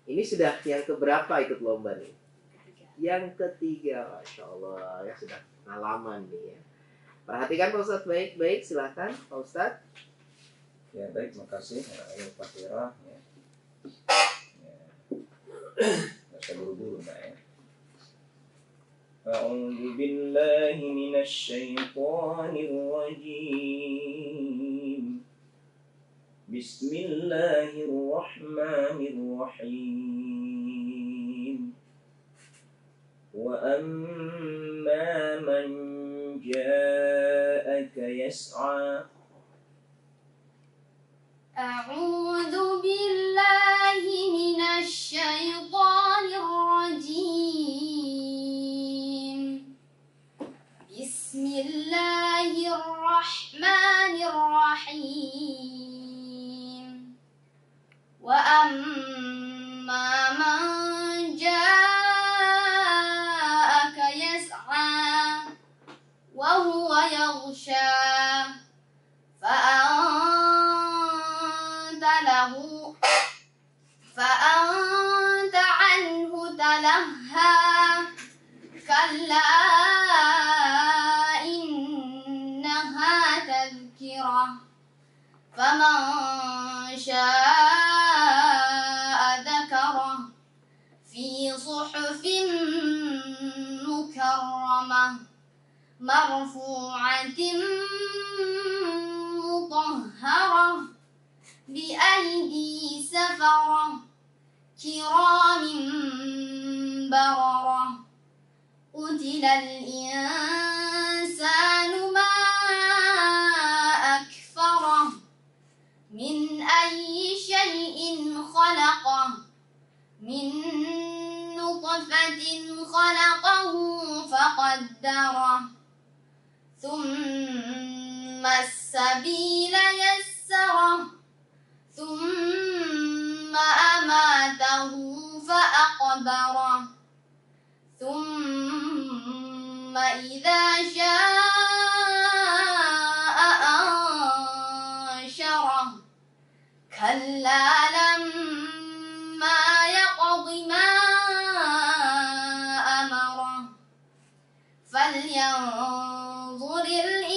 Ini sudah yang keberapa ikut lomba nih? Yang ketiga, Masya Allah, ya sudah pengalaman nih ya. Perhatikan Pak Ustadz baik-baik, silahkan Pak Ustadz. Ya baik, makasih Pak Tira. Ya. Nggak usah buru-buru Mbak ya. A'udzu billahi minasy syaithanir rajim. Bismillahirrahmanirrahim. Wa amma man ja'aka yas'a. A'udzu billahi minasy syaithanir rajim. Bismillahirrahmanirrahim. Wa amma man ja'aka yas'a wa huwa yaghsha فأنت عنه تلهى كلا إنها تذكرة فمن شاء ذكره في صحف مكرمة مرفوعة مطهرة بأيدي سفرة كرام بررة قتل الإنسان ما أكفره من أي شيء خلقه من نطفة خلقه فقدره ثم السبيل يسره ثم أماته فأقبره ثم إذا شاء أنشره كلا لما يقض ما أمره فلينظر الإنسان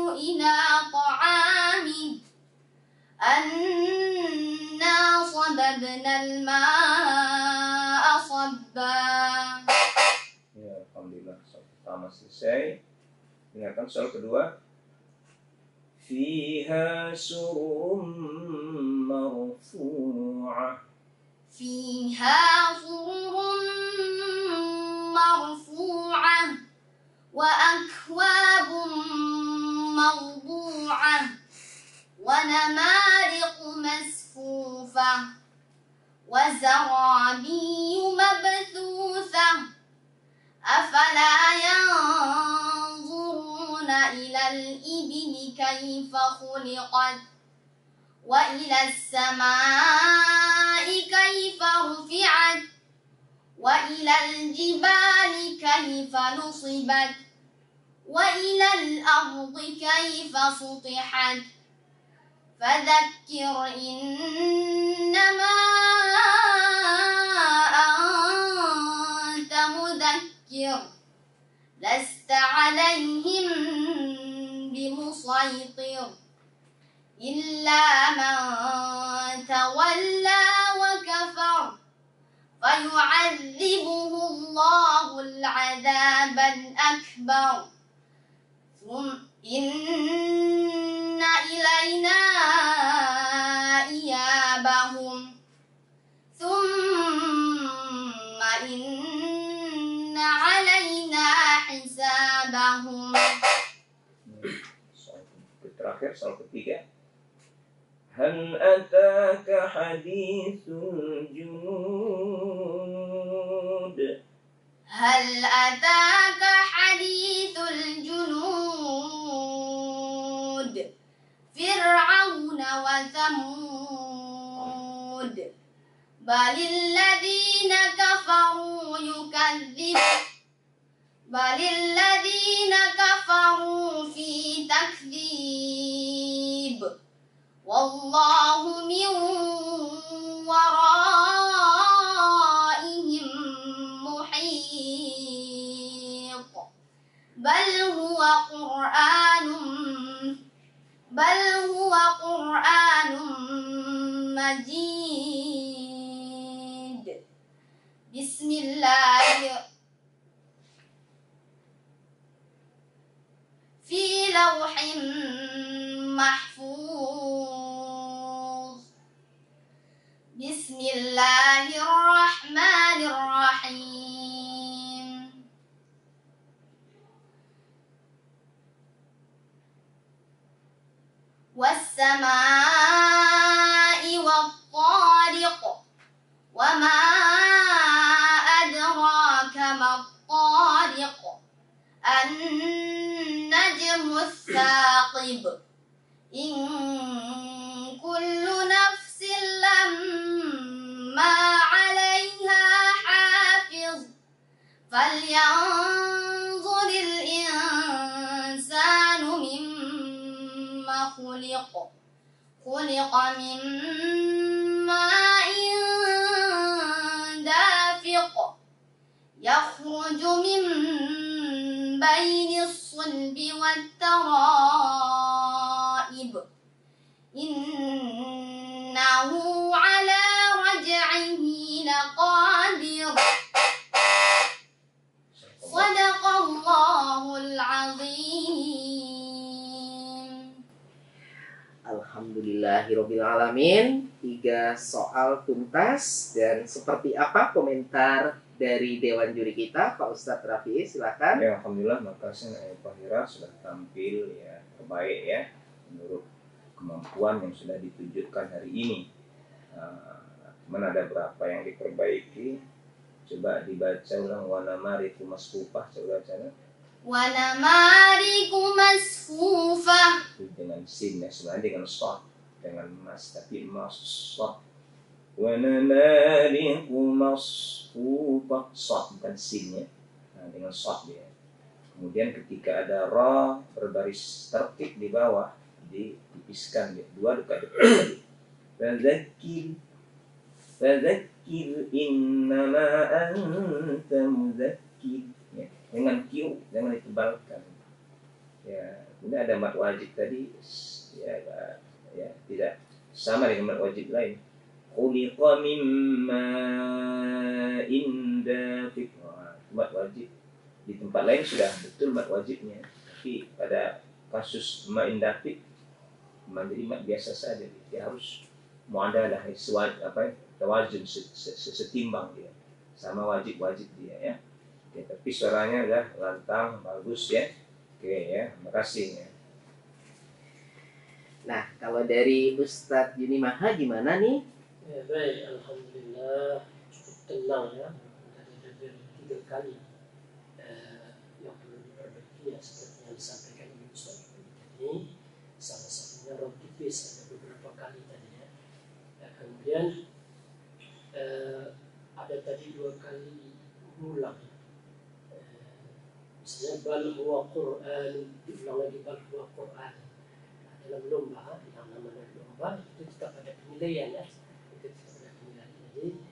إلى طعامه أنا صببنا الماء صبا. Ya, alhamdulillah soal pertama selesai. Ingatkan soal kedua. Fiha sururun marfu'ah. فيها سرر مرفوعة وأكواب موضوعة ونمارق مصفوفة وزرابي مبثوثة أفلا ينظرون إلى الإبل كيف خلقت وإلى السماء كيف رفعت وإلى الجبال كيف نصبت وإلى الأرض كيف سطحت فذكر إنما أنت مذكر لست عليهم بمسيطر إلا من تولى وكفر فيعذبه الله العذاب الأكبر ثم إن إلينا إيابهم ثم إن علينا حسابهم. Terakhir soal ketiga. Hal ataka hadithul junud. هل أتاك حديث الجنود فرعون وثمود بل الذين كفروا في تكذيب والله من مجيد بسم الله في لوح محفوظ بسم الله الرحمن الرحيم والسماء والطارق وما أدراك ما الطارق النجم الثاقب إن كل نفس لما عليها حافظ فلينظر الإنسان مما خلق من ماء دافق يخرج من بين الصلب والترائب إنه على رجعه لقادر صدق الله العظيم. Alhamdulillahirobbilalamin. 3 soal tuntas. Dan seperti apa komentar dari Dewan Juri kita, Pak Ustadz Rafi? Silakan. Ya, alhamdulillah, makasih Pak Hira sudah tampil ya terbaik ya menurut kemampuan yang sudah ditunjukkan hari ini. Cuman ada berapa yang diperbaiki. Coba dibaca ulang. Wanamariku masfufah. Coba baca. Wanamariku masfufah. Dengan sin ya, sebenarnya dengan shad, dengan mas tapi masfufah. Wanamariku masfufah, shad bukan sin ya. Nah, dengan shad ya. Kemudian ketika ada ra berbaris tertib di bawah, ditipiskan ya. 2 dekat tadi. Fadzakir innama anta mudzakir ya. Dengan Q jangan ditebalkan ya. Ini ada mat wajib tadi ya, tidak sama dengan mat wajib lain. Khuliqa mimma dafiq. Mat wajib di tempat lain sudah betul mat wajibnya, tapi pada kasus ma'in dafiq menjadi mat biasa saja. Dia harus muadalah tawazun, setimbang dia sama wajib dia ya. Oke, tapi suaranya udah lantang bagus ya. Oke ya, makasih ya. Nah, kalau dari Ustadz Yuni Maha gimana nih? Ya, baik, alhamdulillah cukup tenang ya. Dari 3 kali yang perlu diperbaiki ya, seperti yang disampaikan oleh Ustadz tadi. Salah satunya roh tipis, ada beberapa kali tadi ya. Kemudian ada tadi 2 kali ulang. Misalnya bal huwa Qur'an, diulang lagi bal huwa Qur'an. Dalam lomba, yang namanya lomba itu tetap ada penilaian ya. Itu tetap ada penilaian. Jadi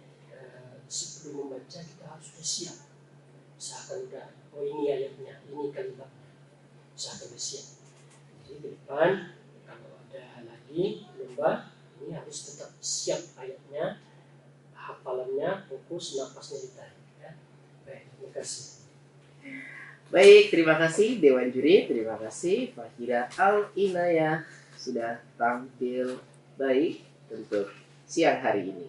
sebelum membaca kita harus siap. Usahakan udah, oh ini ayatnya, ini kalimatnya. Usahakan siap. Jadi ke depan kalau ada lagi lomba, ini harus tetap siap ayatnya, hafalannya, fokus, napasnya ditarik ya. Baik, terima kasih. Baik, terima kasih Dewan Juri, terima kasih Pak Hira Al-Inayah sudah tampil baik untuk siang hari ini.